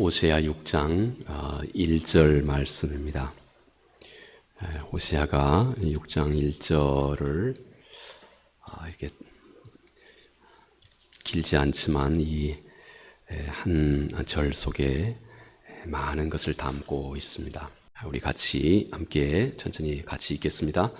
호세아 6장 1절 말씀입니다. 호세아가 6장 1절을 이게 길지 않지만 이 한 절 속에 많은 것을 담고 있습니다. 우리 같이 함께 천천히 같이 읽겠습니다.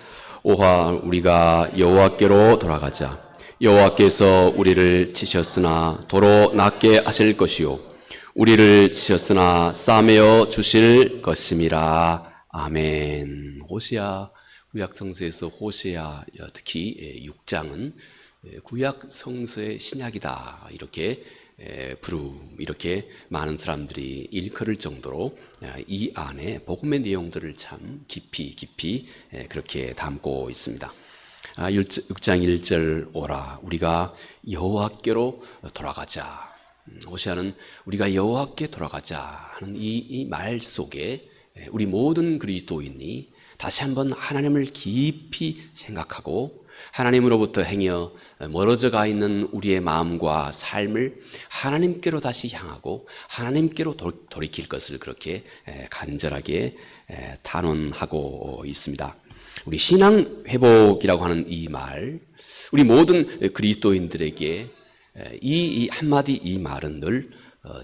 오하 우리가 여호와께로 돌아가자. 여호와께서 우리를 치셨으나 도로 낫게 하실 것이요 우리를 치셨으나 싸매어 주실 것임이라. 아멘. 호세아 구약 성서에서 호세아 특히 6장은 구약 성서의 신약이다 이렇게 많은 사람들이 일컬을 정도로 이 안에 복음의 내용들을 참 깊이 그렇게 담고 있습니다. 6장 1절 오라 우리가 여호와께로 돌아가자. 호세아는 우리가 여호와께 돌아가자 하는 이 말 속에 우리 모든 그리스도인이 다시 한번 하나님을 깊이 생각하고 하나님으로부터 행여 멀어져 가 있는 우리의 마음과 삶을 하나님께로 다시 향하고 하나님께로 돌이킬 것을 그렇게 간절하게 탄원하고 있습니다. 우리 신앙 회복이라고 하는 이 말, 우리 모든 그리스도인들에게 이 한마디 이 말은 늘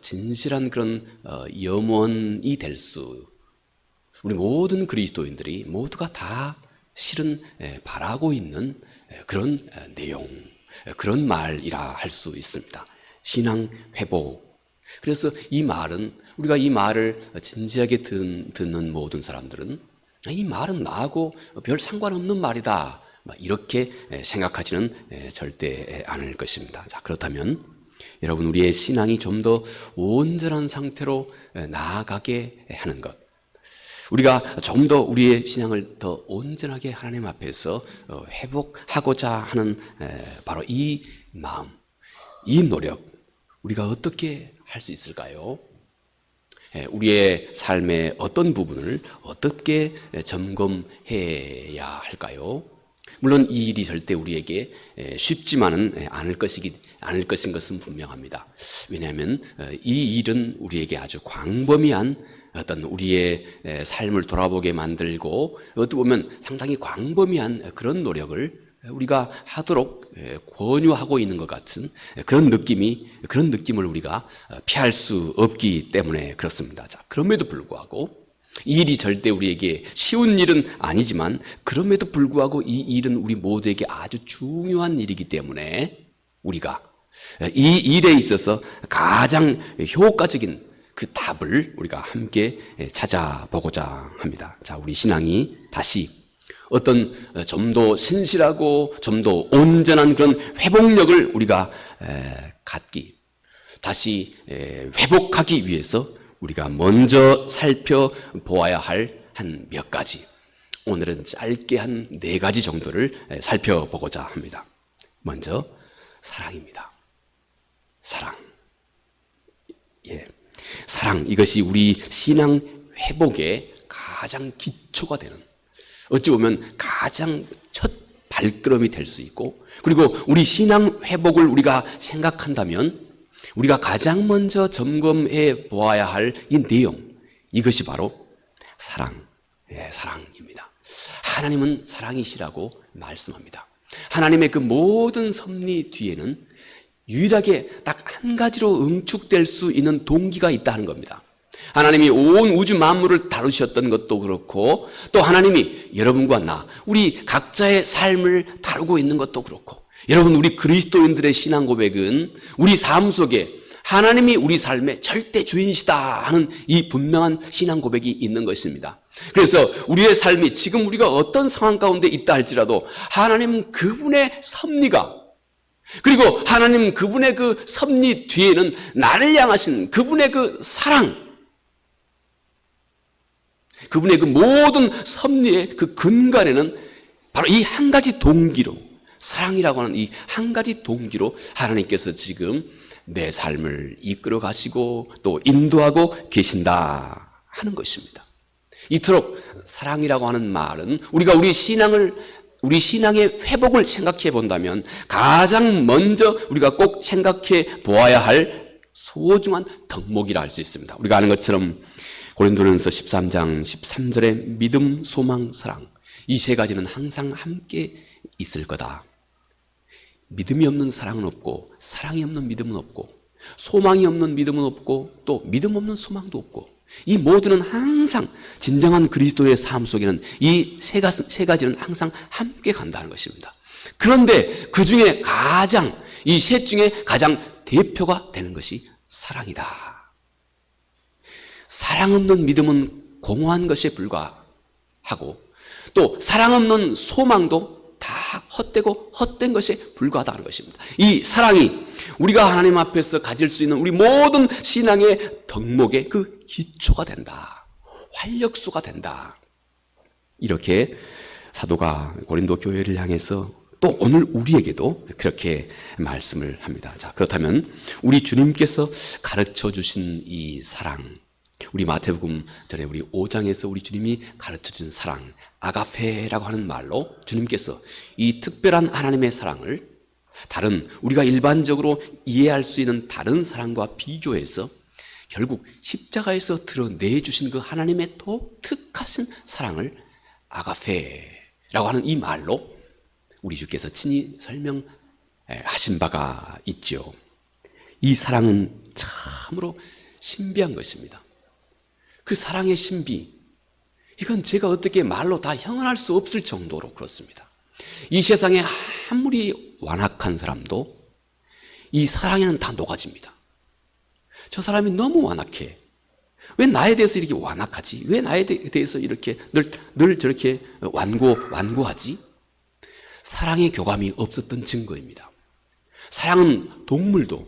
진실한 그런 염원이 될 수, 우리 모든 그리스도인들이 모두가 다 실은 바라고 있는 그런 내용, 그런 말이라 할 수 있습니다. 신앙 회복. 그래서 이 말은 우리가 이 말을 진지하게 듣는 모든 사람들은 이 말은 나하고 별 상관없는 말이다 이렇게 생각하지는 절대 않을 것입니다. 자, 그렇다면 여러분 우리의 신앙이 좀 더 온전한 상태로 나아가게 하는 것, 우리가 좀 더 우리의 신앙을 더 온전하게 하나님 앞에서 회복하고자 하는 바로 이 마음, 이 노력, 우리가 어떻게 할 수 있을까요? 우리의 삶의 어떤 부분을 어떻게 점검해야 할까요? 물론 이 일이 절대 우리에게 쉽지만은 않을 것인 것은 분명합니다. 왜냐하면 이 일은 우리에게 아주 광범위한 어떤 우리의 삶을 돌아보게 만들고 어떻게 보면 상당히 광범위한 그런 노력을 우리가 하도록 권유하고 있는 것 같은 그런 느낌을 우리가 피할 수 없기 때문에 그렇습니다. 자, 그럼에도 불구하고 이 일이 절대 우리에게 쉬운 일은 아니지만 그럼에도 불구하고 이 일은 우리 모두에게 아주 중요한 일이기 때문에 우리가 이 일에 있어서 가장 효과적인 그 답을 우리가 함께 찾아보고자 합니다. 자, 우리 신앙이 다시 어떤 좀 더 신실하고 좀 더 온전한 그런 회복력을 우리가 갖기, 다시 회복하기 위해서 우리가 먼저 살펴보아야 할 한 몇 가지, 오늘은 짧게 한 4가지 정도를 살펴보고자 합니다. 먼저 사랑입니다. 사랑. 사랑, 이것이 우리 신앙 회복의 가장 기초가 되는, 어찌 보면 가장 첫 발걸음이 될 수 있고, 그리고 우리 신앙 회복을 우리가 생각한다면 우리가 가장 먼저 점검해 보아야 할 이 내용, 이것이 바로 사랑입니다. 하나님은 사랑이시라고 말씀합니다. 하나님의 그 모든 섭리 뒤에는 유일하게 딱 한 가지로 응축될 수 있는 동기가 있다는 겁니다. 하나님이 온 우주 만물을 다루셨던 것도 그렇고, 또 하나님이 여러분과 나, 우리 각자의 삶을 다루고 있는 것도 그렇고, 여러분 우리 그리스도인들의 신앙 고백은 우리 삶 속에 하나님이 우리 삶의 절대 주인이시다 하는 이 분명한 신앙 고백이 있는 것입니다. 그래서 우리의 삶이 지금 우리가 어떤 상황 가운데 있다 할지라도 하나님 그분의 섭리가, 그리고 하나님 그분의 그 섭리 뒤에는 나를 향하신 그분의 그 사랑, 그분의 그 모든 섭리의 그 근간에는 바로 이 한 가지 동기로, 사랑이라고 하는 이 한 가지 동기로 하나님께서 지금 내 삶을 이끌어 가시고 또 인도하고 계신다 하는 것입니다. 이토록 사랑이라고 하는 말은 우리가 우리 신앙의 회복을 생각해 본다면 가장 먼저 우리가 꼭 생각해 보아야 할 소중한 덕목이라 할 수 있습니다. 우리가 아는 것처럼 고린도전서 13장 13절에 믿음, 소망, 사랑, 이 세 가지는 항상 함께 있을 거다. 믿음이 없는 사랑은 없고, 사랑이 없는 믿음은 없고, 소망이 없는 믿음은 없고, 또 믿음 없는 소망도 없고, 이 모두는 항상 진정한 그리스도의 삶 속에는 이 세 가지는 항상 함께 간다는 것입니다. 그런데 그 중에 이 셋 중에 가장 대표가 되는 것이 사랑이다. 사랑 없는 믿음은 공허한 것에 불과하고, 또 사랑 없는 소망도 다 헛되고 헛된 것에 불과하다는 것입니다. 이 사랑이 우리가 하나님 앞에서 가질 수 있는 우리 모든 신앙의 덕목의 그 기초가 된다. 활력소가 된다. 이렇게 사도가 고린도 교회를 향해서 또 오늘 우리에게도 그렇게 말씀을 합니다. 자, 그렇다면 우리 주님께서 가르쳐 주신 이 사랑, 우리 마태복음 전에 우리 5장에서 우리 주님이 가르쳐 준 사랑, 아가페라고 하는 말로 주님께서 이 특별한 하나님의 사랑을 다른 우리가 일반적으로 이해할 수 있는 다른 사랑과 비교해서 결국 십자가에서 드러내 주신 그 하나님의 독특하신 사랑을 아가페라고 하는 이 말로 우리 주께서 친히 설명하신 바가 있죠. 이 사랑은 참으로 신비한 것입니다. 그 사랑의 신비, 이건 제가 어떻게 말로 다 형언할 수 없을 정도로 그렇습니다. 이 세상에 아무리 완악한 사람도 이 사랑에는 다 녹아집니다. 저 사람이 너무 완악해. 왜 나에 대해서 이렇게 완악하지? 왜 나에 대해서 이렇게 늘 저렇게 완고하지? 사랑의 교감이 없었던 증거입니다. 사랑은 동물도,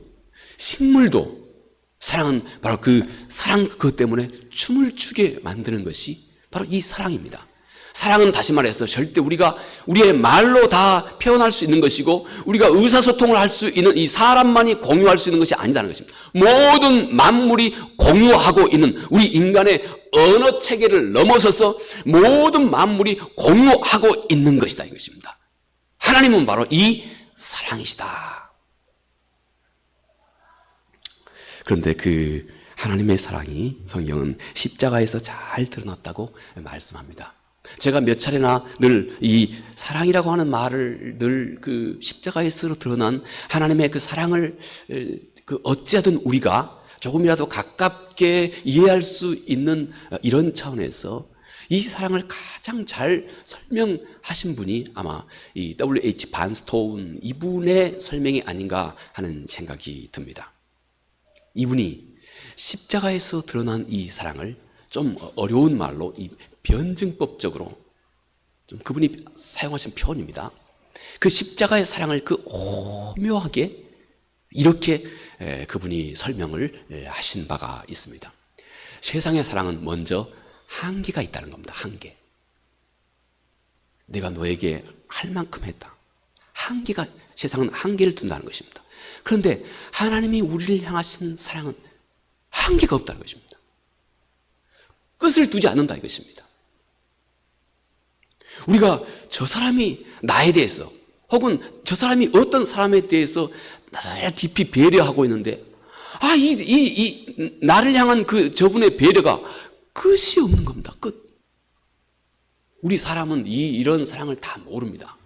식물도, 사랑은 바로 그 사랑 그것 때문에 춤을 추게 만드는 것이 바로 이 사랑입니다. 사랑은 다시 말해서 절대 우리의 말로 다 표현할 수 있는 것이고, 우리가 의사소통을 할 수 있는 이 사람만이 공유할 수 있는 것이 아니다는 것입니다. 모든 만물이 공유하고 있는 우리 인간의 언어 체계를 넘어서서 모든 만물이 공유하고 있는 것이다, 이것입니다. 하나님은 바로 이 사랑이시다. 그런데 그 하나님의 사랑이 성경은 십자가에서 잘 드러났다고 말씀합니다. 제가 몇 차례나 늘 이 사랑이라고 하는 말을 늘 그 십자가에서 드러난 하나님의 그 사랑을 어찌하든 우리가 조금이라도 가깝게 이해할 수 있는 이런 차원에서 이 사랑을 가장 잘 설명하신 분이 아마 이 W.H. 반스토운 이분의 설명이 아닌가 하는 생각이 듭니다. 이분이 십자가에서 드러난 이 사랑을 좀 어려운 말로 이 변증법적으로 좀 그분이 사용하신 표현입니다. 그 십자가의 사랑을 그 오묘하게 이렇게 그분이 설명을 하신 바가 있습니다. 세상의 사랑은 먼저 한계가 있다는 겁니다. 한계. 내가 너에게 할 만큼 했다. 세상은 한계를 둔다는 것입니다. 그런데 하나님이 우리를 향하신 사랑은 한계가 없다는 것입니다. 끝을 두지 않는다 이것입니다. 우리가 저 사람이 나에 대해서 혹은 저 사람이 어떤 사람에 대해서 날 깊이 배려하고 있는데 나를 향한 저분의 배려가 끝이 없는 겁니다. 끝. 우리 사람은 이런 사랑을 다 모릅니다.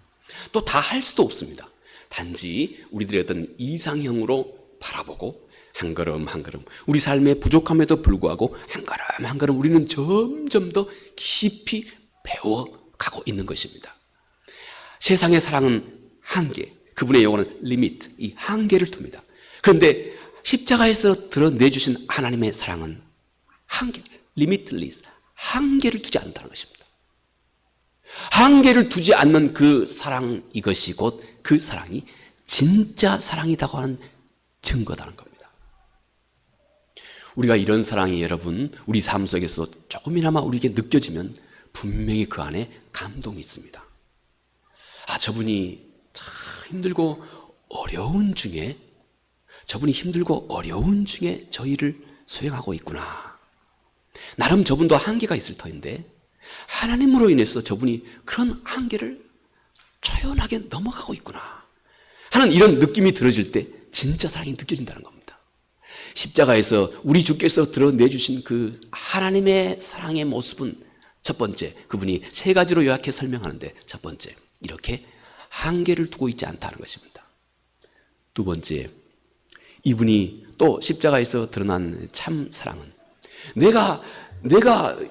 또 다 할 수도 없습니다. 단지 우리들의 어떤 이상형으로 바라보고 한 걸음 한 걸음 우리 삶의 부족함에도 불구하고 한 걸음 한 걸음 우리는 점점 더 깊이 배워가고 있는 것입니다. 세상의 사랑은 한계, 그분의 영혼은 리미트, 이 한계를 둡니다. 그런데 십자가에서 드러내주신 하나님의 사랑은 한계, 리미틀리스, 한계를 두지 않는다는 것입니다. 한계를 두지 않는 그 사랑, 이것이 곧 그 사랑이 진짜 사랑이라고 하는 증거다는 겁니다. 우리가 이런 사랑이 여러분 우리 삶 속에서 조금이나마 우리에게 느껴지면 분명히 그 안에 감동이 있습니다. 저분이 참 힘들고 어려운 중에 저희를 수행하고 있구나. 나름 저분도 한계가 있을 터인데 하나님으로 인해서 저분이 그런 한계를 초연하게 넘어가고 있구나 하는 이런 느낌이 들어질 때 진짜 사랑이 느껴진다는 겁니다. 십자가에서 우리 주께서 드러내주신 그 하나님의 사랑의 모습은 첫 번째, 그분이 세 가지로 요약해 설명하는데 첫 번째, 이렇게 한계를 두고 있지 않다는 것입니다. 두 번째, 이분이 또 십자가에서 드러난 참 사랑은 내가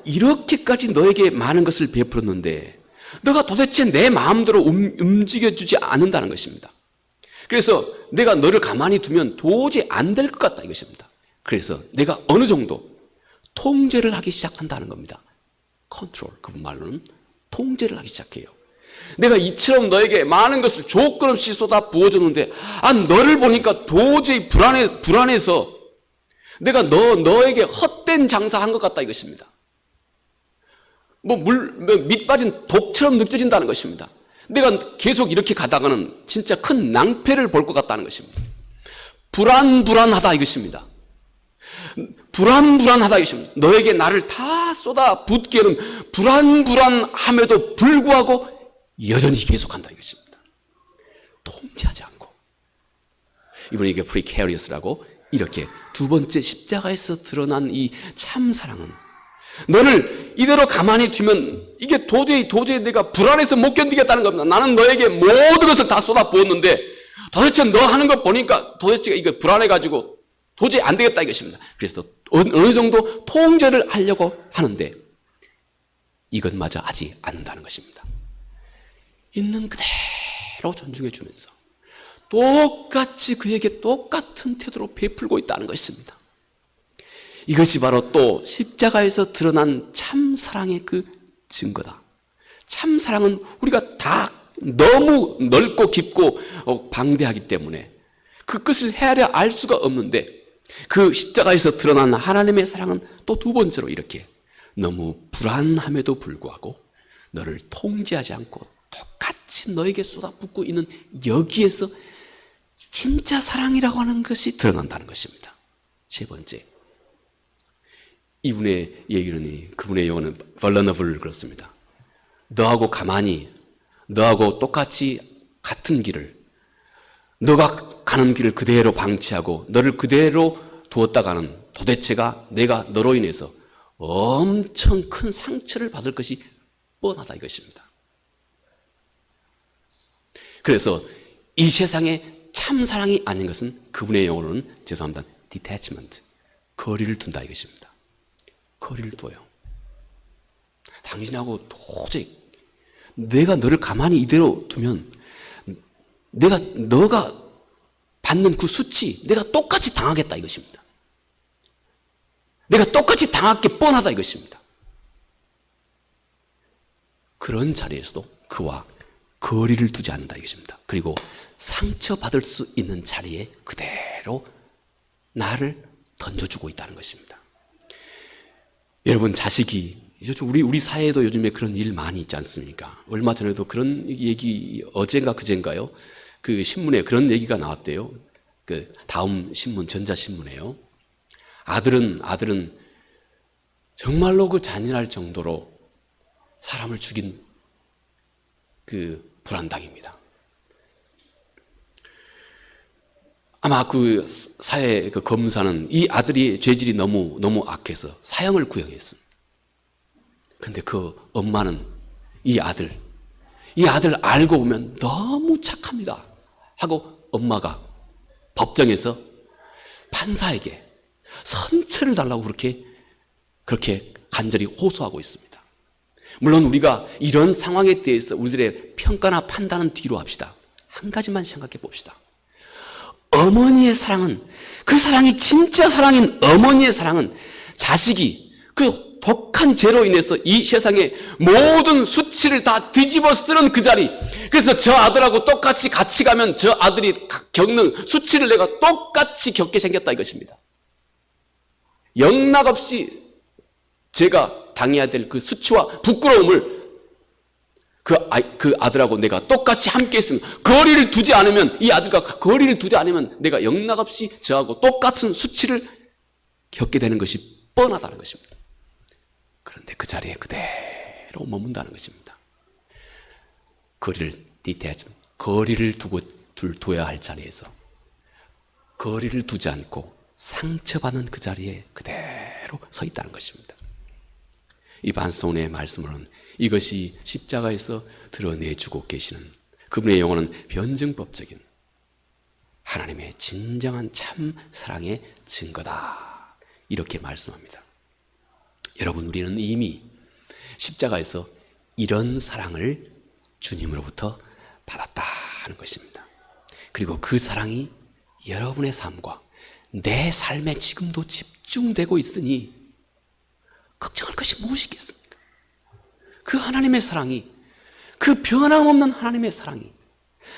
이렇게까지 너에게 많은 것을 베풀었는데 너가 도대체 내 마음대로 움직여주지 않는다는 것입니다. 그래서 내가 너를 가만히 두면 도저히 안 될 것 같다 이것입니다. 그래서 내가 어느 정도 통제를 하기 시작한다는 겁니다. 컨트롤, 그분 말로는 통제를 하기 시작해요. 내가 이처럼 너에게 많은 것을 조건 없이 쏟아 부어줬는데 너를 보니까 도저히 불안해서 내가 너에게 헛된 장사한 것 같다 이것입니다. 밑 빠진 독처럼 느껴진다는 것입니다. 내가 계속 이렇게 가다가는 진짜 큰 낭패를 볼 것 같다는 것입니다. 불안하다 이것입니다. 불안하다 이것입니다. 너에게 나를 다 쏟아 붓기에는 불안함에도 불구하고 여전히 계속한다 이것입니다. 통제하지 않고. 이분이 이게 precarious라고 이렇게 두 번째 십자가에서 드러난 이 참 사랑은 너를 이대로 가만히 두면 이게 도저히 내가 불안해서 못 견디겠다는 겁니다. 나는 너에게 모든 것을 다 쏟아 부었는데 도대체 너 하는 거 보니까 도대체 이거 불안해가지고 도저히 안 되겠다 이것입니다. 그래서 어느 정도 통제를 하려고 하는데 이것마저 하지 않는다는 것입니다. 있는 그대로 존중해 주면서 똑같이 그에게 똑같은 태도로 베풀고 있다는 것입니다. 이것이 바로 또 십자가에서 드러난 참 사랑의 그 증거다. 참 사랑은 우리가 다 너무 넓고 깊고 방대하기 때문에 그 끝을 헤아려 알 수가 없는데 그 십자가에서 드러난 하나님의 사랑은 또 두 번째로 이렇게 너무 불안함에도 불구하고 너를 통제하지 않고 똑같이 너에게 쏟아붓고 있는 여기에서 진짜 사랑이라고 하는 것이 드러난다는 것입니다. 세 번째, 이분의 얘기는 그분의 용어는 vulnerable 그렇습니다. 너하고 똑같이 같은 길을 너가 가는 길을 그대로 방치하고 너를 그대로 두었다가는 도대체가 내가 너로 인해서 엄청 큰 상처를 받을 것이 뻔하다 이것입니다. 그래서 이 세상에 참 사랑이 아닌 것은 그분의 용어로는 죄송합니다. detachment, 거리를 둔다 이것입니다. 거리를 둬요. 당신하고 도저히 내가 너를 가만히 이대로 두면 너가 받는 그 수치 내가 똑같이 당하겠다 이것입니다. 내가 똑같이 당할 게 뻔하다 이것입니다. 그런 자리에서도 그와 거리를 두지 않는다 이것입니다. 그리고 상처받을 수 있는 자리에 그대로 나를 던져주고 있다는 것입니다. 여러분, 자식이 우리 사회에도 요즘에 그런 일 많이 있지 않습니까? 얼마 전에도 그런 얘기, 어젠가 그젠가요? 그 신문에 그런 얘기가 나왔대요. 그 다음 신문, 전자신문에요. 아들은 정말로 그 잔인할 정도로 사람을 죽인 그 불안당입니다. 아마 그 사회 그 검사는 이 아들이 죄질이 너무 악해서 사형을 구형했습니다. 그런데 그 엄마는 이 아들 알고 보면 너무 착합니다 하고 엄마가 법정에서 판사에게 선처를 달라고 그렇게 간절히 호소하고 있습니다. 물론 우리가 이런 상황에 대해서 우리들의 평가나 판단은 뒤로 합시다. 한 가지만 생각해 봅시다. 어머니의 사랑은, 그 사랑이 진짜 사랑인 어머니의 사랑은 자식이 그 독한 죄로 인해서 이 세상의 모든 수치를 다 뒤집어 쓰는 그 자리, 그래서 저 아들하고 똑같이 같이 가면 저 아들이 겪는 수치를 내가 똑같이 겪게 생겼다 이것입니다. 영락없이 제가 당해야 될 그 수치와 부끄러움을 그 아들하고 내가 똑같이 함께 있으면, 거리를 두지 않으면, 이 아들과 거리를 두지 않으면 내가 영락없이 저하고 똑같은 수치를 겪게 되는 것이 뻔하다는 것입니다. 그런데 그 자리에 그대로 머문다는 것입니다. 거리를 두어야 할 자리에서 거리를 두지 않고 상처받는 그 자리에 그대로 서 있다는 것입니다. 이 반스톤의 말씀으로는 이것이 십자가에서 드러내주고 계시는 그분의 영혼은 변증법적인 하나님의 진정한 참 사랑의 증거다, 이렇게 말씀합니다. 여러분, 우리는 이미 십자가에서 이런 사랑을 주님으로부터 받았다 하는 것입니다. 그리고 그 사랑이 여러분의 삶과 내 삶에 지금도 집중되고 있으니 걱정할 것이 무엇이겠습니까? 그 하나님의 사랑이, 그 변함없는 하나님의 사랑이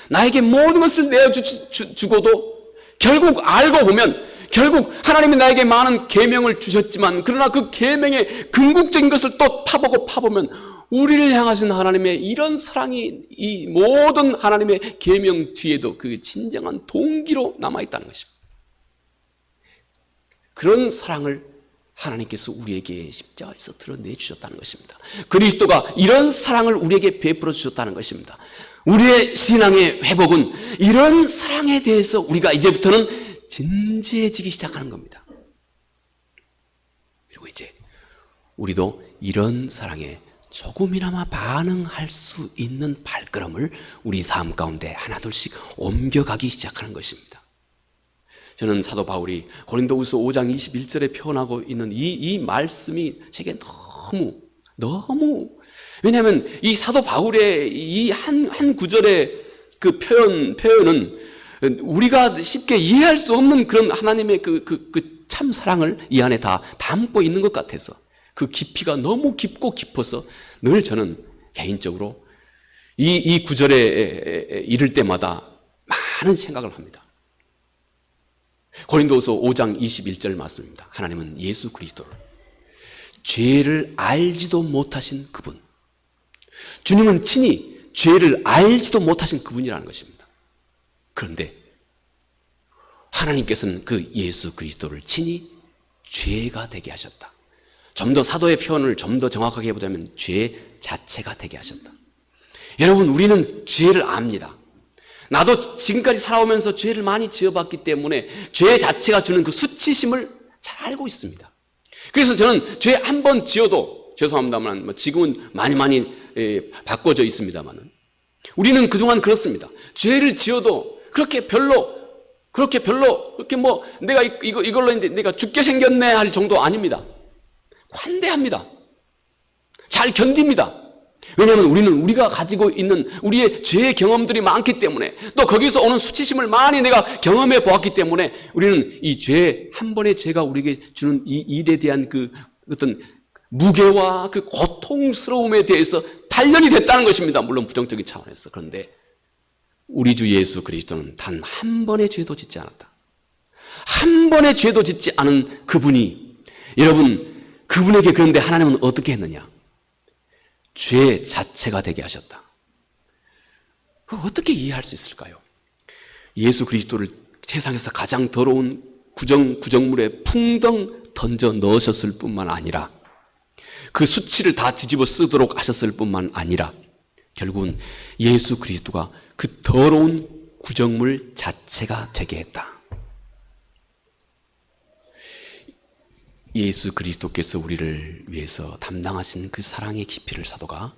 나에게 모든 것을 내어주고도 결국 알고 보면 결국 하나님이 나에게 많은 계명을 주셨지만 그러나 그 계명의 궁극적인 것을 또 파보면 우리를 향하신 하나님의 이런 사랑이 이 모든 하나님의 계명 뒤에도 그 진정한 동기로 남아있다는 것입니다. 그런 사랑을 하나님께서 우리에게 십자가에서 드러내 주셨다는 것입니다. 그리스도가 이런 사랑을 우리에게 베풀어 주셨다는 것입니다. 우리의 신앙의 회복은 이런 사랑에 대해서 우리가 이제부터는 진지해지기 시작하는 겁니다. 그리고 이제 우리도 이런 사랑에 조금이나마 반응할 수 있는 발걸음을 우리 삶 가운데 하나둘씩 옮겨가기 시작하는 것입니다. 저는 사도 바울이 고린도후서 5장 21절에 표현하고 있는 이 말씀이 제게 너무 왜냐하면 이 사도 바울의 이 한 구절의 그 표현은 우리가 쉽게 이해할 수 없는 그런 하나님의 그 참 사랑을 이 안에 다 담고 있는 것 같아서 그 깊이가 너무 깊고 깊어서 늘 저는 개인적으로 이 구절에 이를 때마다 많은 생각을 합니다. 고린도후서 5장 21절 말씀입니다. 하나님은 예수 그리스도를 죄를 알지도 못하신 그분, 주님은 친히 죄를 알지도 못하신 그분이라는 것입니다. 그런데 하나님께서는 그 예수 그리스도를 친히 죄가 되게 하셨다. 좀 더 사도의 표현을 좀 더 정확하게 해보자면 죄 자체가 되게 하셨다. 여러분, 우리는 죄를 압니다. 나도 지금까지 살아오면서 죄를 많이 지어봤기 때문에 죄 자체가 주는 그 수치심을 잘 알고 있습니다. 그래서 저는 죄 한 번 지어도, 죄송합니다만 지금은 많이 바꿔져 있습니다만 우리는 그동안 그렇습니다. 죄를 지어도 그렇게 별로 뭐 내가 이걸로 내가 죽게 생겼네 할 정도 아닙니다. 관대합니다. 잘 견딥니다. 왜냐하면 우리가 가지고 있는 우리의 죄의 경험들이 많기 때문에 또 거기서 오는 수치심을 많이 내가 경험해 보았기 때문에 우리는 이 죄, 한 번의 죄가 우리에게 주는 이 일에 대한 그 어떤 무게와 그 고통스러움에 대해서 단련이 됐다는 것입니다. 물론 부정적인 차원에서. 그런데 우리 주 예수 그리스도는 단 한 번의 죄도 짓지 않았다. 한 번의 죄도 짓지 않은 그분이, 여러분, 그분에게 그런데 하나님은 어떻게 했느냐? 죄 자체가 되게 하셨다. 그거 어떻게 이해할 수 있을까요? 예수 그리스도를 세상에서 가장 더러운 구정물에 풍덩 던져 넣으셨을 뿐만 아니라 그 수치를 다 뒤집어 쓰도록 하셨을 뿐만 아니라 결국은 예수 그리스도가 그 더러운 구정물 자체가 되게 했다. 예수 그리스도께서 우리를 위해서 담당하신 그 사랑의 깊이를 사도가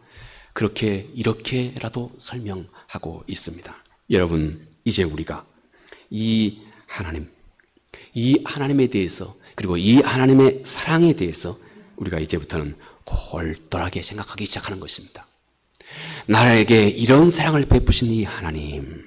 이렇게라도 설명하고 있습니다. 여러분, 이제 우리가 이 하나님에 대해서, 그리고 이 하나님의 사랑에 대해서 우리가 이제부터는 골똘하게 생각하기 시작하는 것입니다. 나에게 이런 사랑을 베푸신 이 하나님,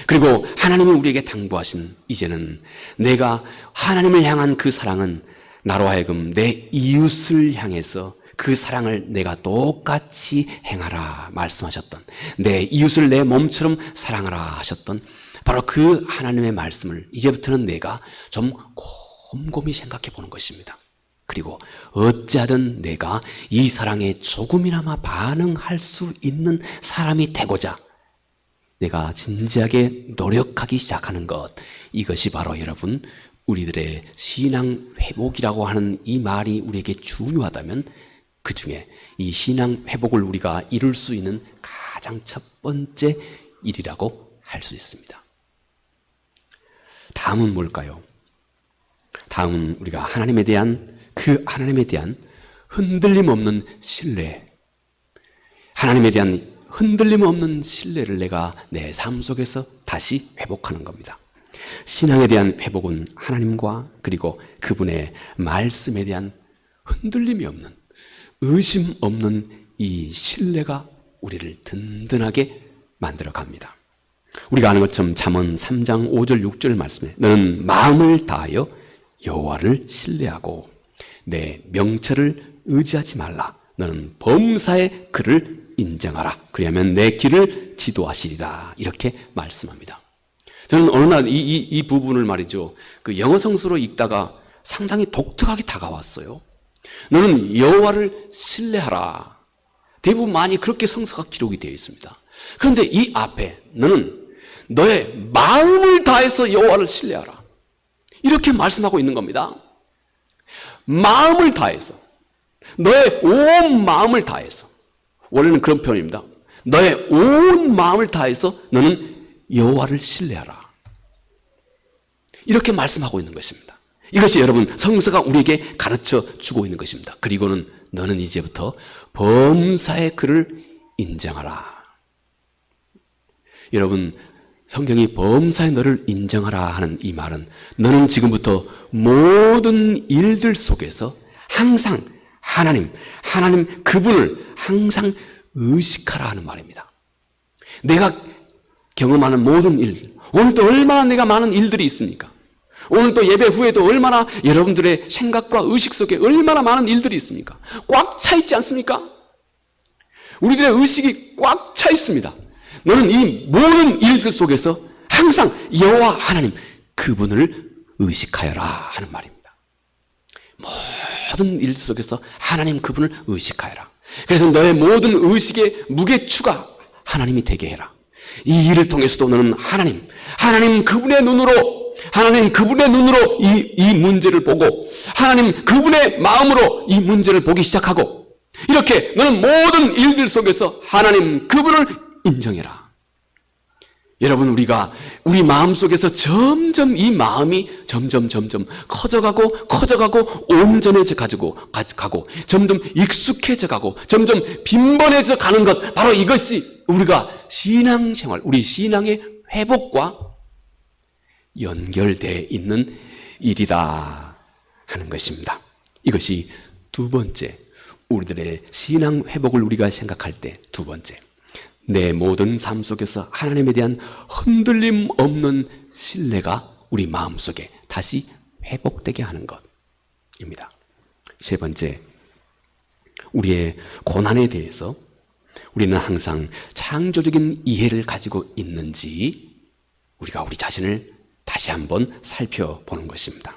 그리고 하나님이 우리에게 당부하신 이제는 내가 하나님을 향한 그 사랑은 나로 하여금 내 이웃을 향해서 그 사랑을 내가 똑같이 행하라 말씀하셨던, 내 이웃을 내 몸처럼 사랑하라 하셨던 바로 그 하나님의 말씀을 이제부터는 내가 좀 곰곰이 생각해 보는 것입니다. 그리고 어찌하든 내가 이 사랑에 조금이나마 반응할 수 있는 사람이 되고자 내가 진지하게 노력하기 시작하는 것, 이것이 바로 여러분 우리들의 신앙 회복이라고 하는 이 말이 우리에게 중요하다면 그 중에 이 신앙 회복을 우리가 이룰 수 있는 가장 첫 번째 일이라고 할 수 있습니다. 다음은 뭘까요? 다음은 우리가 하나님에 대한 흔들림 없는 신뢰, 하나님에 대한 흔들림 없는 신뢰를 내가 내 삶 속에서 다시 회복하는 겁니다. 신앙에 대한 회복은 하나님과 그리고 그분의 말씀에 대한 흔들림이 없는, 의심 없는 이 신뢰가 우리를 든든하게 만들어 갑니다. 우리가 아는 것처럼 잠언 3장 5절 6절 말씀에 너는 마음을 다하여 여호와를 신뢰하고 내 명철을 의지하지 말라. 너는 범사의 그를 인정하라. 그리하면 내 길을 지도하시리라. 이렇게 말씀합니다. 저는 어느 날 이 부분을 말이죠, 그 영어 성서로 읽다가 상당히 독특하게 다가왔어요. 너는 여호와를 신뢰하라. 대부분 많이 그렇게 성서가 기록이 되어 있습니다. 그런데 이 앞에 너는 너의 마음을 다해서 여호와를 신뢰하라. 이렇게 말씀하고 있는 겁니다. 마음을 다해서, 너의 온 마음을 다해서, 원래는 그런 표현입니다. 너의 온 마음을 다해서 너는 여호와를 신뢰하라. 이렇게 말씀하고 있는 것입니다. 이것이 여러분 성서가 우리에게 가르쳐 주고 있는 것입니다. 그리고는 너는 이제부터 범사의 그를 인정하라. 여러분, 성경이 범사의 너를 인정하라 하는 이 말은 너는 지금부터 모든 일들 속에서 항상 하나님 그분을 항상 의식하라 하는 말입니다. 내가 경험하는 모든 일, 오늘도 얼마나 내가 많은 일들이 있습니까? 오늘 또 예배 후에도 얼마나 여러분들의 생각과 의식 속에 얼마나 많은 일들이 있습니까? 꽉 차 있지 않습니까? 우리들의 의식이 꽉 차 있습니다. 너는 이 모든 일들 속에서 항상 여호와 하나님 그분을 의식하여라 하는 말입니다. 모든 일 속에서 하나님 그분을 의식하여라. 그래서 너의 모든 의식의 무게추가 하나님이 되게 해라. 이 일을 통해서도 너는 하나님 그분의 눈으로 이 문제를 보고 하나님 그분의 마음으로 이 문제를 보기 시작하고, 이렇게 너는 모든 일들 속에서 하나님 그분을 인정해라. 여러분, 우리 마음속에서 점점 이 마음이 점점 커져가고 온전해져 가고 점점 익숙해져 가고 점점 빈번해져 가는 것, 바로 이것이 우리가 신앙생활, 우리 신앙의 회복과 연결되어 있는 일이다 하는 것입니다. 이것이 두 번째, 우리들의 신앙 회복을 우리가 생각할 때 두 번째, 내 모든 삶 속에서 하나님에 대한 흔들림 없는 신뢰가 우리 마음속에 다시 회복되게 하는 것입니다. 세 번째, 우리의 고난에 대해서 우리는 항상 창조적인 이해를 가지고 있는지 우리가 우리 자신을 다시 한번 살펴보는 것입니다.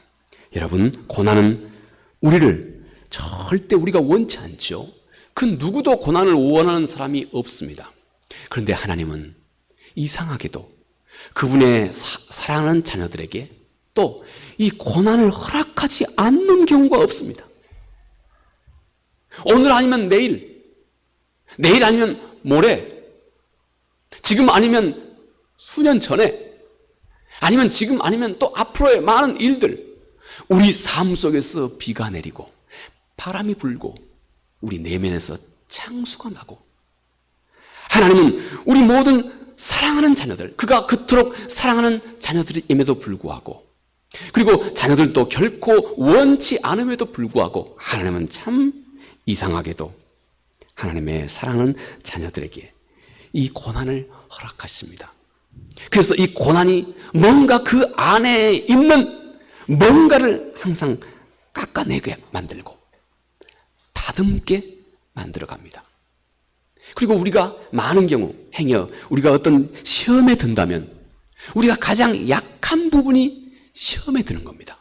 여러분, 고난은 우리를 절대 우리가 원치 않죠. 그 누구도 고난을 원하는 사람이 없습니다. 그런데 하나님은 이상하게도 그분의 사랑하는 자녀들에게 또 이 고난을 허락하지 않는 경우가 없습니다. 오늘 아니면 내일 아니면 모레, 지금 아니면 수년 전에, 아니면 지금 아니면 또 앞으로의 많은 일들, 우리 삶 속에서 비가 내리고 바람이 불고 우리 내면에서 창수가 나고, 하나님은 우리 모든 사랑하는 자녀들, 그가 그토록 사랑하는 자녀들임에도 불구하고, 그리고 자녀들도 결코 원치 않음에도 불구하고 하나님은 참 이상하게도 하나님의 사랑하는 자녀들에게 이 고난을 허락하십니다. 그래서 이 고난이 뭔가 그 안에 있는 뭔가를 항상 깎아내게 만들고 다듬게 만들어 갑니다. 그리고 우리가 많은 경우 행여 우리가 어떤 시험에 든다면 우리가 가장 약한 부분이 시험에 드는 겁니다.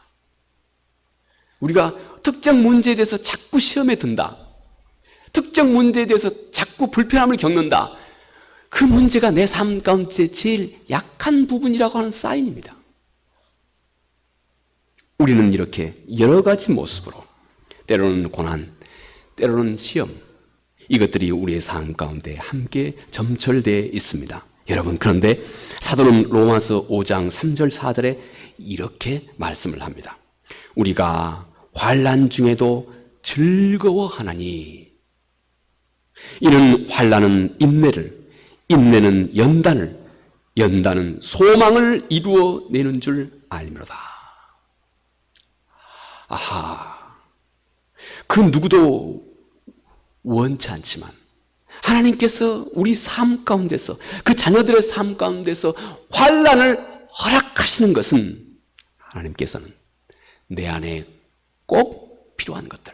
우리가 특정 문제에 대해서 자꾸 시험에 든다, 특정 문제에 대해서 자꾸 불편함을 겪는다, 그 문제가 내 삶 가운데 제일 약한 부분이라고 하는 사인입니다. 우리는 이렇게 여러 가지 모습으로, 때로는 고난, 때로는 시험, 이것들이 우리의 삶 가운데 함께 점철되어 있습니다. 여러분, 그런데 사도는 로마서 5장 3절 4절에 이렇게 말씀을 합니다. 우리가 환난 중에도 즐거워하나니 이는 환난은 인내를, 인내는 연단을, 연단은 소망을 이루어내는 줄 알미로다. 아하, 그 누구도 원치 않지만 하나님께서 우리 삶 가운데서, 그 자녀들의 삶 가운데서 환난을 허락하시는 것은 하나님께서는 내 안에 꼭 필요한 것들,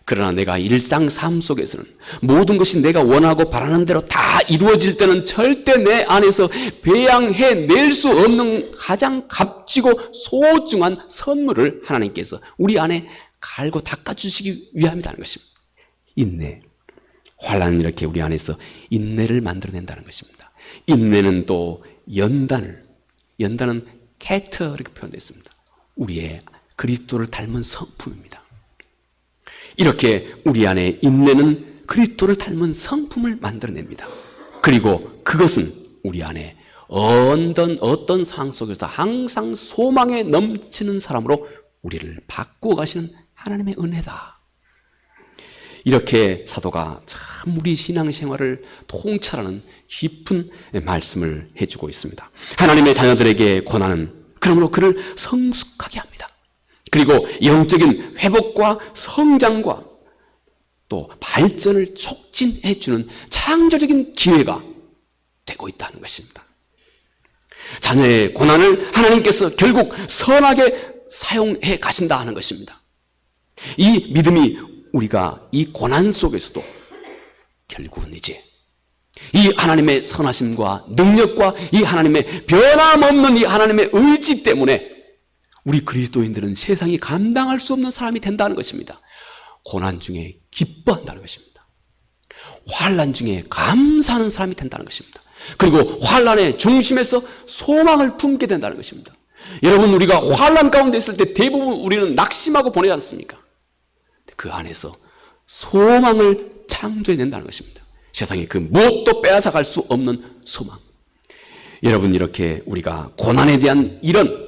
그러나 내가 일상 삶 속에서는 모든 것이 내가 원하고 바라는 대로 다 이루어질 때는 절대 내 안에서 배양해낼 수 없는 가장 값지고 소중한 선물을 하나님께서 우리 안에 갈고 닦아주시기 위함이라는 것입니다. 인내. 환난은 이렇게 우리 안에서 인내를 만들어낸다는 것입니다. 인내는 또 연단을, 연단은 캐릭터 이렇게 표현됐습니다. 우리의 그리스도를 닮은 성품입니다. 이렇게 우리 안에 인내는 그리스도를 닮은 성품을 만들어냅니다. 그리고 그것은 우리 안에 어떤 상황 속에서 항상 소망에 넘치는 사람으로 우리를 바꾸어 가시는 하나님의 은혜다. 이렇게 사도가 참 우리 신앙생활을 통찰하는 깊은 말씀을 해주고 있습니다. 하나님의 자녀들에게 고난은 그러므로 그를 성숙하게 합니다. 그리고 영적인 회복과 성장과 또 발전을 촉진해주는 창조적인 기회가 되고 있다는 것입니다. 자녀의 고난을 하나님께서 결국 선하게 사용해 가신다 하는 것입니다. 이 믿음이 우리가 이 고난 속에서도 결국은 이제 이 하나님의 선하심과 능력과 이 하나님의 변함없는 이 하나님의 의지 때문에 우리 그리스도인들은 세상이 감당할 수 없는 사람이 된다는 것입니다. 고난 중에 기뻐한다는 것입니다. 환난 중에 감사하는 사람이 된다는 것입니다. 그리고 환난의 중심에서 소망을 품게 된다는 것입니다. 여러분, 우리가 환난 가운데 있을 때 대부분 우리는 낙심하고 보내지 않습니까? 그 안에서 소망을 창조해낸다는 것입니다. 세상에 그 무엇도 빼앗아갈 수 없는 소망. 여러분, 이렇게 우리가 고난에 대한 이런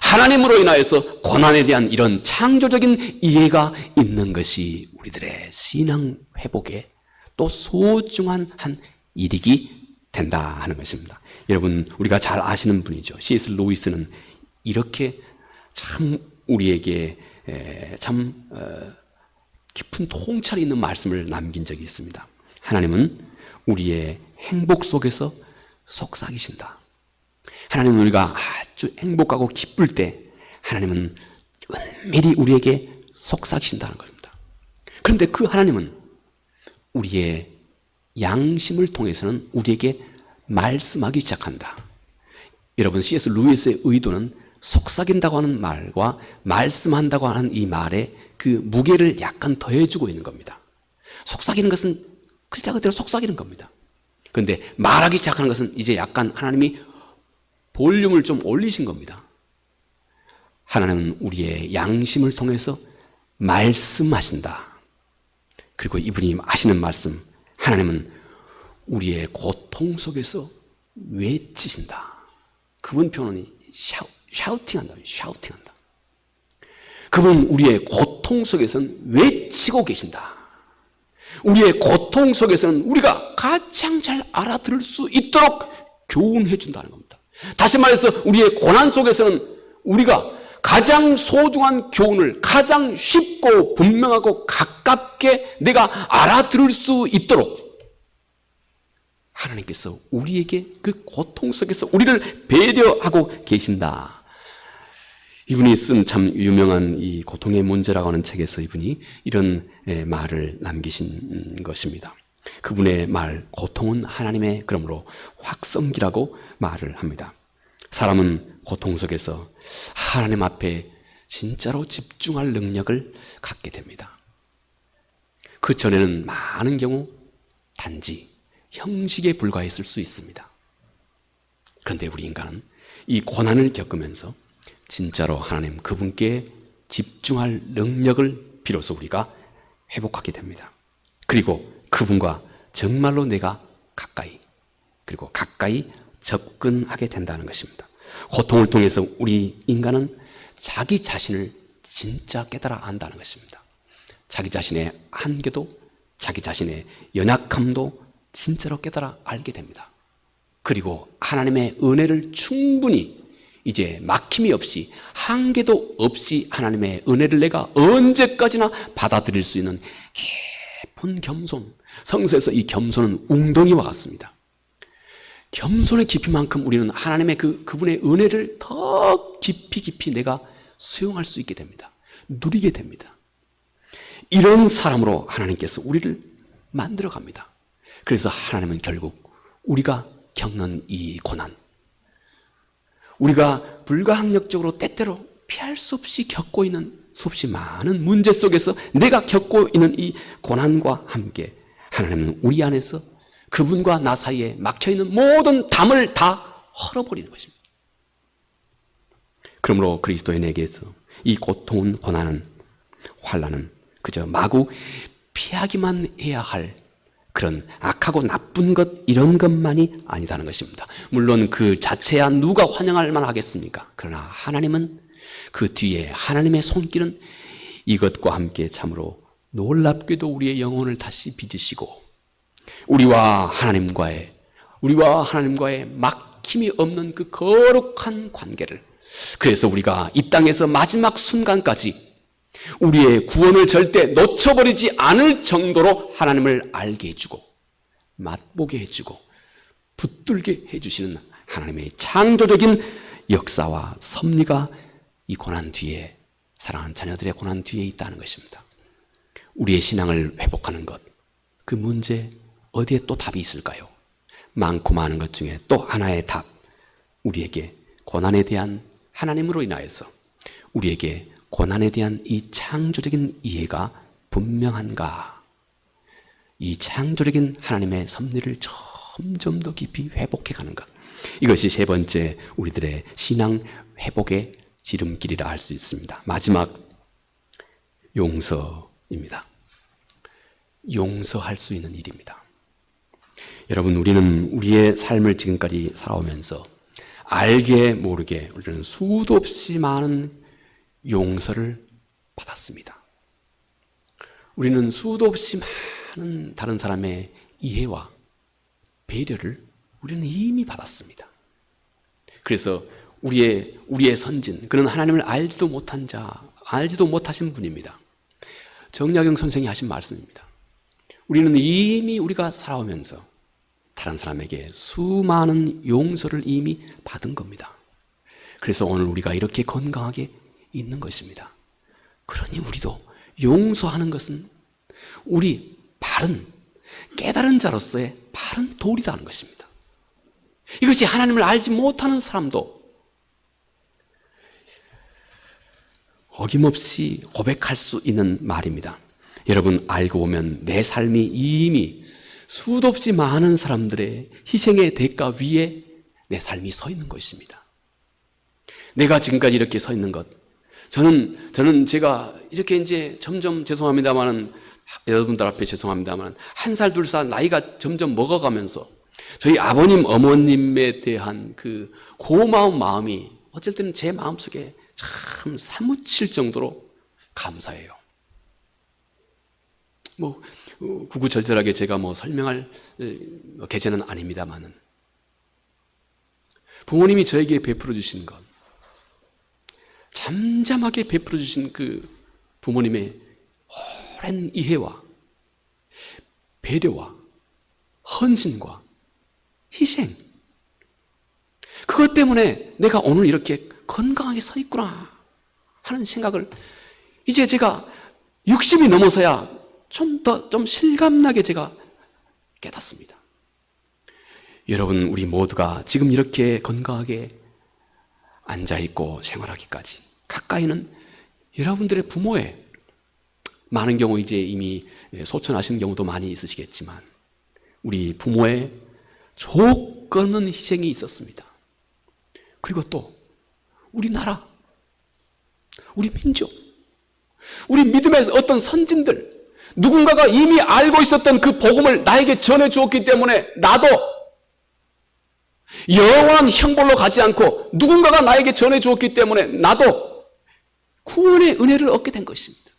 하나님으로 인하여서 고난에 대한 이런 창조적인 이해가 있는 것이 우리들의 신앙 회복에 또 소중한 한 일이기 된다 하는 것입니다. 여러분, 우리가 잘 아시는 분이죠. C.S. 루이스는 이렇게 참 우리에게 참 깊은 통찰이 있는 말씀을 남긴 적이 있습니다. 하나님은 우리의 행복 속에서 속삭이신다. 하나님은 우리가 아주 행복하고 기쁠 때 하나님은 은밀히 우리에게 속삭이신다는 겁니다. 그런데 그 하나님은 우리의 양심을 통해서는 우리에게 말씀하기 시작한다. 여러분, C.S. 루이스의 의도는 속삭인다고 하는 말과 말씀한다고 하는 이 말에 그 무게를 약간 더해주고 있는 겁니다. 속삭이는 것은 글자 그대로 속삭이는 겁니다. 그런데 말하기 시작하는 것은 이제 약간 하나님이 볼륨을 좀 올리신 겁니다. 하나님은 우리의 양심을 통해서 말씀하신다. 그리고 이분이 하시는 말씀, 하나님은 우리의 고통 속에서 외치신다. 그분 표현이 샤우팅한다. 그분 우리의 고통 속에서는 외치고 계신다. 우리의 고통 속에서는 우리가 가장 잘 알아들을 수 있도록 교훈해 준다는 겁니다. 다시 말해서 우리의 고난 속에서는 우리가 가장 소중한 교훈을 가장 쉽고 분명하고 가깝게 내가 알아들을 수 있도록 하나님께서 우리에게 그 고통 속에서 우리를 배려하고 계신다. 이분이 쓴 참 유명한 이 고통의 문제라고 하는 책에서 이분이 이런 말을 남기신 것입니다. 그분의 말, 고통은 하나님의 그러므로 확성기라고 말을 합니다. 사람은 고통 속에서 하나님 앞에 진짜로 집중할 능력을 갖게 됩니다. 그 전에는 많은 경우 단지 형식에 불과했을 수 있습니다. 그런데 우리 인간은 이 고난을 겪으면서 진짜로 하나님 그분께 집중할 능력을 비로소 우리가 회복하게 됩니다. 그리고 그분과 정말로 내가 가까이, 그리고 가까이 접근하게 된다는 것입니다. 고통을 통해서 우리 인간은 자기 자신을 진짜 깨달아 안다는 것입니다. 자기 자신의 한계도 자기 자신의 연약함도 진짜로 깨달아 알게 됩니다. 그리고 하나님의 은혜를 충분히 이제 막힘이 없이 한계도 없이 하나님의 은혜를 내가 언제까지나 받아들일 수 있는 깊은 겸손, 성서에서 이 겸손은 웅덩이와 같습니다. 겸손의 깊이만큼 우리는 하나님의 그분의 은혜를 더 깊이 내가 수용할 수 있게 됩니다. 누리게 됩니다. 이런 사람으로 하나님께서 우리를 만들어 갑니다. 그래서 하나님은 결국 우리가 겪는 이 고난, 우리가 불가항력적으로 때때로 피할 수 없이 겪고 있는 수없이 많은 문제 속에서 내가 겪고 있는 이 고난과 함께 하나님은 우리 안에서 그분과 나 사이에 막혀있는 모든 담을 다 헐어버리는 것입니다. 그러므로 그리스도인에게서 이 고통은, 고난은, 환난은 그저 마구 피하기만 해야 할 그런 악하고 나쁜 것, 이런 것만이 아니다는 것입니다. 물론 그 자체야 누가 환영할 만하겠습니까? 그러나 하나님은 그 뒤에 하나님의 손길은 이것과 함께 참으로 놀랍게도 우리의 영혼을 다시 빚으시고 우리와 하나님과의 막힘이 없는 그 거룩한 관계를, 그래서 우리가 이 땅에서 마지막 순간까지 우리의 구원을 절대 놓쳐버리지 않을 정도로 하나님을 알게 해주고 맛보게 해주고 붙들게 해주시는 하나님의 창조적인 역사와 섭리가 이 고난 뒤에, 사랑하는 자녀들의 고난 뒤에 있다는 것입니다. 우리의 신앙을 회복하는 것, 그 문제 어디에 또 답이 있을까요? 많고 많은 것 중에 또 하나의 답, 우리에게 고난에 대한, 하나님으로 인하여서 우리에게 고난에 대한 이 창조적인 이해가 분명한가? 이 창조적인 하나님의 섭리를 점점 더 깊이 회복해가는 것, 이것이 세 번째 우리들의 신앙 회복의 지름길이라 할 수 있습니다. 마지막, 용서입니다. 용서할 수 있는 일입니다. 여러분, 우리는 우리의 삶을 지금까지 살아오면서 알게 모르게 우리는 수도 없이 많은 용서를 받았습니다. 우리는 수도 없이 많은 다른 사람의 이해와 배려를 우리는 이미 받았습니다. 그래서 우리의 선진, 그는 하나님을 알지도 못한 자, 알지도 못하신 분입니다. 정약용 선생이 하신 말씀입니다. 우리는 이미 우리가 살아오면서 다른 사람에게 수많은 용서를 이미 받은 겁니다. 그래서 오늘 우리가 이렇게 건강하게 있는 것입니다. 그러니 우리도 용서하는 것은 우리 바른, 깨달은 자로서의 바른 도리라는 것입니다. 이것이 하나님을 알지 못하는 사람도 어김없이 고백할 수 있는 말입니다. 여러분, 알고 보면 내 삶이 이미 수도 없이 많은 사람들의 희생의 대가 위에 내 삶이 서 있는 것입니다. 내가 지금까지 이렇게 서 있는 것, 저는 제가 이렇게 이제 점점, 죄송합니다만은, 여러분들 앞에 죄송합니다만, 한 살, 두 살 나이가 점점 먹어가면서 저희 아버님, 어머님에 대한 그 고마운 마음이 어쩔 때는 제 마음속에 참 사무칠 정도로 감사해요. 구구절절하게 제가 설명할 계제는 아닙니다만은, 부모님이 저에게 베풀어 주신 것, 잠잠하게 베풀어 주신 그 부모님의 오랜 이해와 배려와 헌신과 희생, 그것 때문에 내가 오늘 이렇게 건강하게 서 있구나 하는 생각을 이제 제가 60이 넘어서야 좀 실감나게 제가 깨닫습니다. 여러분, 우리 모두가 지금 이렇게 건강하게 앉아있고 생활하기까지, 가까이는 여러분들의 부모의, 많은 경우 이제 이미 소천하신 경우도 많이 있으시겠지만, 우리 부모의 조건없는 희생이 있었습니다. 그리고 또 우리나라, 우리 민족, 우리 믿음의 어떤 선진들, 누군가가 이미 알고 있었던 그 복음을 나에게 전해주었기 때문에 나도 영원한 형벌로 가지 않고, 누군가가 나에게 전해주었기 때문에 나도 구원의 은혜를 얻게 된 것입니다.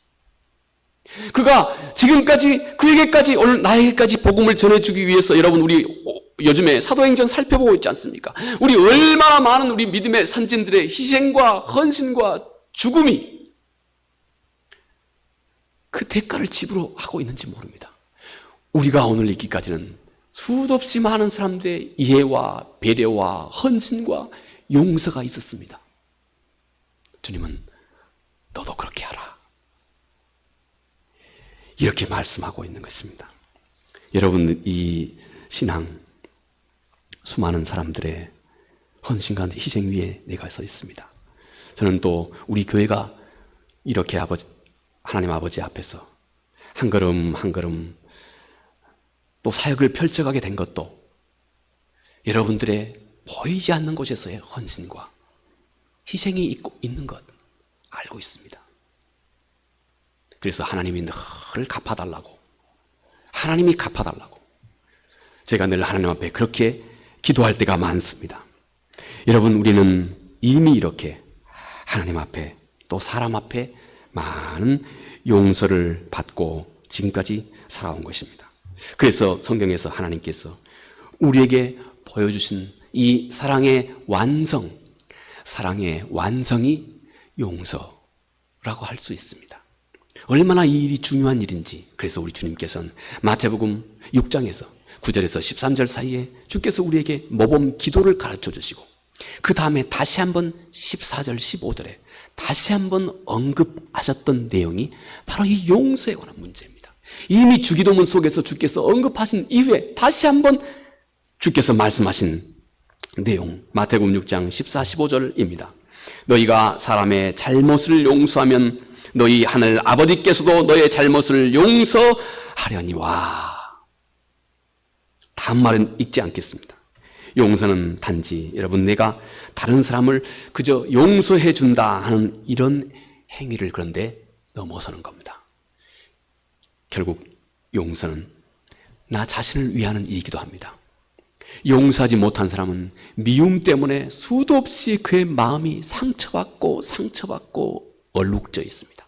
그가 지금까지 그에게까지 오늘 나에게까지 복음을 전해주기 위해서 여러분 우리 요즘에 사도행전 살펴보고 있지 않습니까? 우리 얼마나 많은 우리 믿음의 선진들의 희생과 헌신과 죽음이 그 대가를 집으로 하고 있는지 모릅니다. 우리가 오늘 있기까지는 수도 없이 많은 사람들의 이해와 배려와 헌신과 용서가 있었습니다. 주님은 너도 그렇게 하라. 이렇게 말씀하고 있는 것입니다. 여러분, 이 신앙, 수많은 사람들의 헌신과 희생 위에 내가 서 있습니다. 저는 또 우리 교회가 이렇게 하나님 아버지 앞에서 한 걸음 한 걸음 또 사역을 펼쳐가게 된 것도 여러분들의 보이지 않는 곳에서의 헌신과 희생이 있는 것 알고 있습니다. 그래서 하나님이 늘 갚아달라고, 하나님이 갚아달라고 제가 늘 하나님 앞에 그렇게 기도할 때가 많습니다. 여러분, 우리는 이미 이렇게 하나님 앞에 또 사람 앞에 많은 용서를 받고 지금까지 살아온 것입니다. 그래서 성경에서 하나님께서 우리에게 보여주신 이 사랑의 완성이 용서라고 할 수 있습니다. 얼마나 이 일이 중요한 일인지, 그래서 우리 주님께서는 마태복음 6장에서 9절에서 13절 사이에 주께서 우리에게 모범 기도를 가르쳐 주시고 그 다음에 다시 한번 14절 15절에 다시 한번 언급하셨던 내용이 바로 이 용서에 관한 문제입니다. 이미 주기도문 속에서 주께서 언급하신 이후에 다시 한번 주께서 말씀하신 내용, 마태복음 6장 14, 15절입니다. 너희가 사람의 잘못을 용서하면 너희 하늘 아버지께서도 너의 잘못을 용서하려니와. 다음 말은 읽지 않겠습니다. 용서는 단지 여러분 내가 다른 사람을 그저 용서해 준다 하는 이런 행위를 그런데 넘어서는 겁니다. 결국 용서는 나 자신을 위하는 일이기도 합니다. 용서하지 못한 사람은 미움 때문에 수도 없이 그의 마음이 상처받고 얼룩져 있습니다.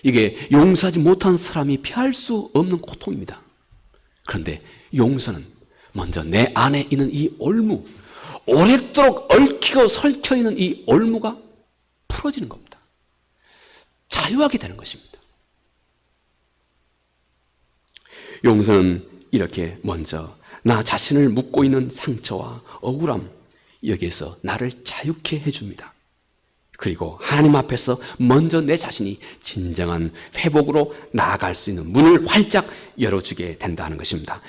이게 용서하지 못한 사람이 피할 수 없는 고통입니다. 그런데 용서는 먼저 내 안에 있는 이 올무, 오랫도록 얽히고 설켜 있는 이 올무가 풀어지는 겁니다. 자유하게 되는 것입니다. 용서는 이렇게 먼저 나 자신을 묶고 있는 상처와 억울함, 여기에서 나를 자유케 해줍니다. 그리고 하나님 앞에서 먼저 내 자신이 진정한 회복으로 나아갈 수 있는 문을 활짝 열어주게 된다는 것입니다.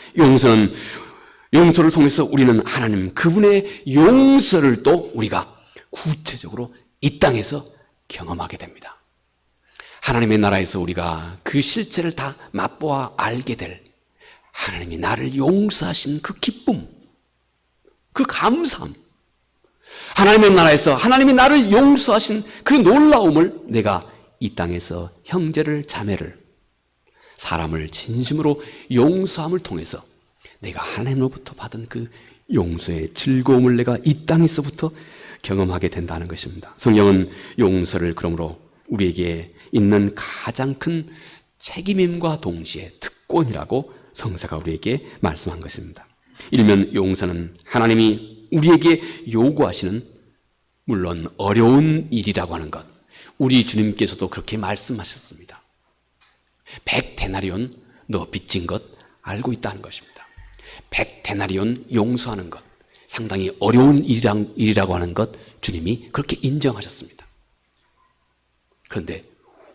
용서를 통해서 우리는 하나님 그분의 용서를 또 우리가 구체적으로 이 땅에서 경험하게 됩니다. 하나님의 나라에서 우리가 그 실체를 다 맛보아 알게 될 하나님이 나를 용서하신 그 기쁨, 그 감사함, 하나님의 나라에서 하나님이 나를 용서하신 그 놀라움을 내가 이 땅에서 형제를 자매를 사람을 진심으로 용서함을 통해서 내가 하나님으로부터 받은 그 용서의 즐거움을 내가 이 땅에서부터 경험하게 된다는 것입니다. 성경은 용서를 그러므로 우리에게 있는 가장 큰 책임임과 동시에 특권이라고 성사가 우리에게 말씀한 것입니다. 일면 용서는 하나님이 우리에게 요구하시는 물론 어려운 일이라고 하는 것, 우리 주님께서도 그렇게 말씀하셨습니다. 100데나리온 너 빚진 것 알고 있다는 것입니다. 100데나리온 용서하는 것 상당히 어려운 일이라고 하는 것 주님이 그렇게 인정하셨습니다. 그런데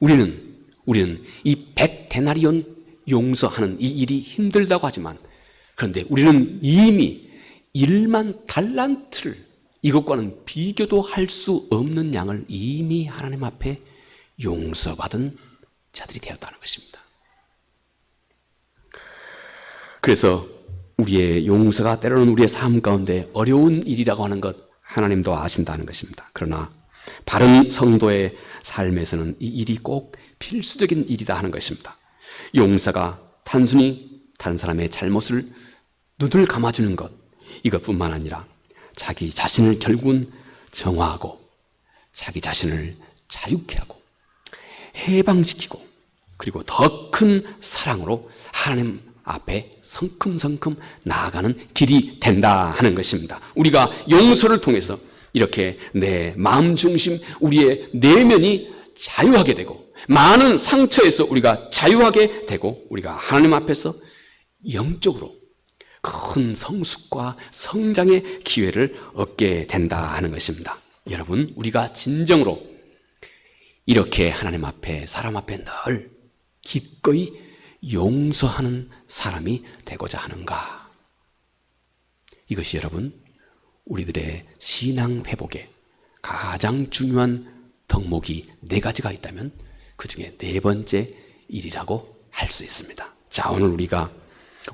우리는 이 100데나리온 용서하는 이 일이 힘들다고 하지만 그런데 우리는 이미 1만 달란트를 이것과는 비교도 할 수 없는 양을 이미 하나님 앞에 용서받은 자들이 되었다는 것입니다. 그래서 우리의 용서가 때로는 우리의 삶 가운데 어려운 일이라고 하는 것 하나님도 아신다는 것입니다. 그러나 바른 성도의 삶에서는 이 일이 꼭 필수적인 일이다 하는 것입니다. 용서가 단순히 다른 사람의 잘못을 눈을 감아주는 것, 이것뿐만 아니라 자기 자신을 결국은 정화하고 자기 자신을 자유케 하고 해방시키고 그리고 더 큰 사랑으로 하나님 앞에 성큼성큼 나아가는 길이 된다 하는 것입니다. 우리가 용서를 통해서 이렇게 내 마음 중심, 우리의 내면이 자유하게 되고 많은 상처에서 우리가 자유하게 되고 우리가 하나님 앞에서 영적으로 큰 성숙과 성장의 기회를 얻게 된다 하는 것입니다. 여러분, 우리가 진정으로 이렇게 하나님 앞에, 사람 앞에 늘 기꺼이 용서하는 사람이 되고자 하는가? 이것이 여러분, 우리들의 신앙 회복에 가장 중요한 덕목이 4가지가 있다면 그 중에 4번째 일이라고 할 수 있습니다. 자, 오늘 우리가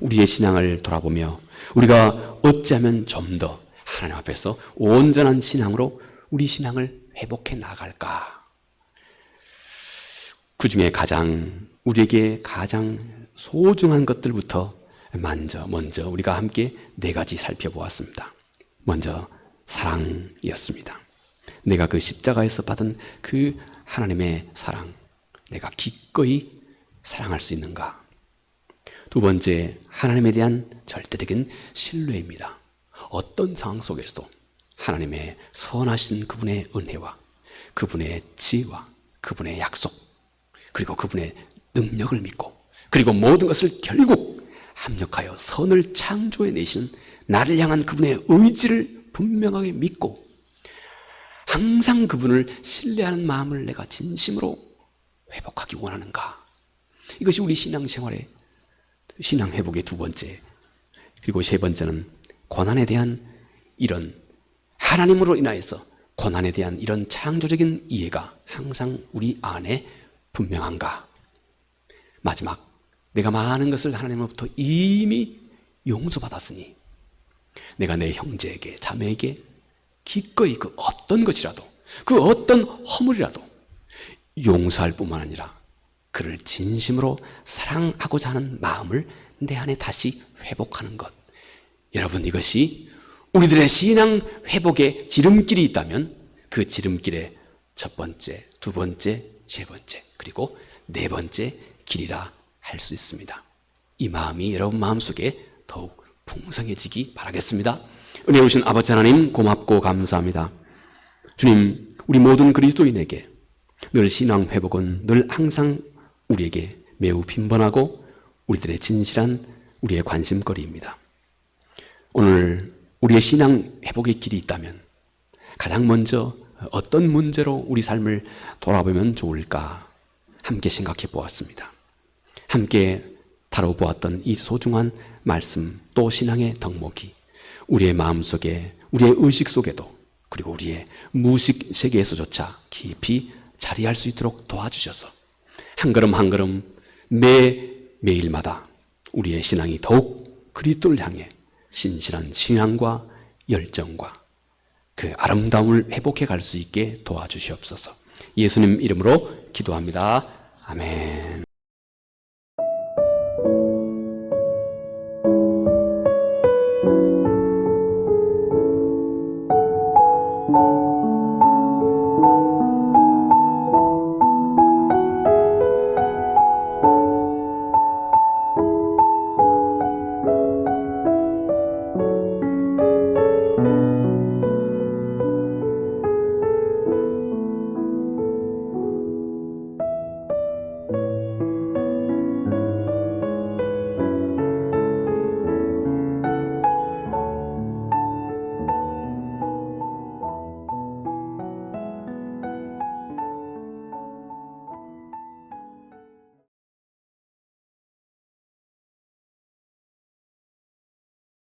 우리의 신앙을 돌아보며 우리가 어찌하면 좀 더 하나님 앞에서 온전한 신앙으로 우리 신앙을 회복해 나갈까? 그 중에 우리에게 가장 소중한 것들부터 먼저 우리가 함께 4가지 살펴보았습니다. 먼저 사랑이었습니다. 내가 그 십자가에서 받은 그 하나님의 사랑, 내가 기꺼이 사랑할 수 있는가? 2번째, 하나님에 대한 절대적인 신뢰입니다. 어떤 상황 속에서도 하나님의 선하신 그분의 은혜와 그분의 지혜와 그분의 약속 그리고 그분의 능력을 믿고 그리고 모든 것을 결국 합력하여 선을 창조해내시는 나를 향한 그분의 의지를 분명하게 믿고 항상 그분을 신뢰하는 마음을 내가 진심으로 회복하기 원하는가? 이것이 우리 신앙생활의 신앙 회복의 2번째. 그리고 3번째는 고난에 대한 이런 하나님으로 인하여서 고난에 대한 이런 창조적인 이해가 항상 우리 안에 분명한가? 마지막, 내가 많은 것을 하나님으로부터 이미 용서받았으니 내가 내 형제에게, 자매에게 기꺼이 그 어떤 것이라도, 그 어떤 허물이라도 용서할 뿐만 아니라 그를 진심으로 사랑하고자 하는 마음을 내 안에 다시 회복하는 것. 여러분, 이것이 우리들의 신앙 회복의 지름길이 있다면 그 지름길의 1번째, 2번째, 3번째, 그리고 4번째 길이라 할 수 있습니다. 이 마음이 여러분 마음속에 더욱 풍성해지기 바라겠습니다. 은혜 오신 아버지 하나님, 고맙고 감사합니다. 주님, 우리 모든 그리스도인에게 늘 신앙 회복은 늘 항상 우리에게 매우 빈번하고 우리들의 진실한 우리의 관심거리입니다. 오늘 우리의 신앙 회복의 길이 있다면 가장 먼저 어떤 문제로 우리 삶을 돌아보면 좋을까 함께 생각해 보았습니다. 함께 다뤄보았던 이 소중한 말씀 또 신앙의 덕목이 우리의 마음속에, 우리의 의식 속에도 그리고 우리의 무의식 세계에서조차 깊이 자리할 수 있도록 도와주셔서 한 걸음 한 걸음 매일마다 우리의 신앙이 더욱 그리스도를 향해 신실한 신앙과 열정과 그 아름다움을 회복해 갈 수 있게 도와주시옵소서. 예수님 이름으로 기도합니다. 아멘.